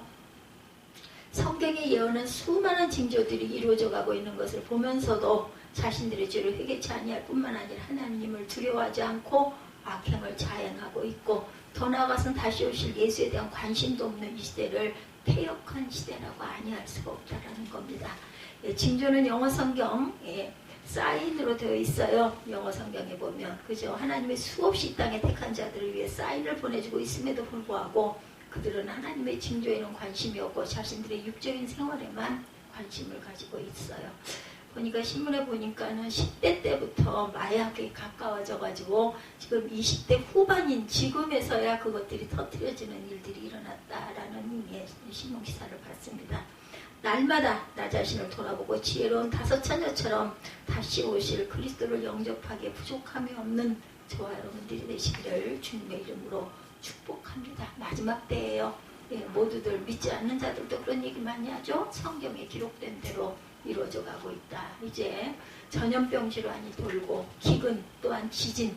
성경의 예언은 수많은 징조들이 이루어져 가고 있는 것을 보면서도 자신들의 죄를 회개치 아니할 뿐만 아니라 하나님을 두려워하지 않고 악행을 자행하고 있고 더 나아가서는 다시 오실 예수에 대한 관심도 없는 이 시대를 패역한 시대라고 아니할 수가 없다는 겁니다. 징조는 영어 성경에 사인으로 되어 있어요. 영어 성경에 보면 그죠? 하나님의 수없이 이 땅에 택한 자들을 위해 사인을 보내주고 있음에도 불구하고 그들은 하나님의 징조에는 관심이 없고 자신들의 육적인 생활에만 관심을 가지고 있어요. 보니까 신문에 보니까는 10대 때부터 마약에 가까워져 가지고 지금 20대 후반인 지금에서야 그것들이 터뜨려지는 일들이 일어났다라는 신문 기사를 봤습니다. 날마다 나 자신을 돌아보고 지혜로운 다섯 처녀처럼 다시 오실 그리스도를 영접하기에 부족함이 없는 저와 여러분들이 되시기를 주님의 이름으로 축복합니다. 마지막 때예요. 모두들 믿지 않는 자들도 그런 얘기 많이 하죠. 성경에 기록된 대로 이루어져 가고 있다. 이제 전염병 질환이 돌고 기근 또한 지진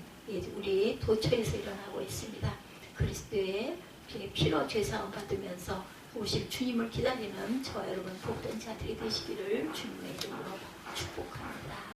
우리 도처에서 일어나고 있습니다. 그리스도의 피로 죄사함 받으면서 오실 주님을 기다리는 저와 여러분 복된 자들이 되시기를 주님의 이름으로 축복합니다.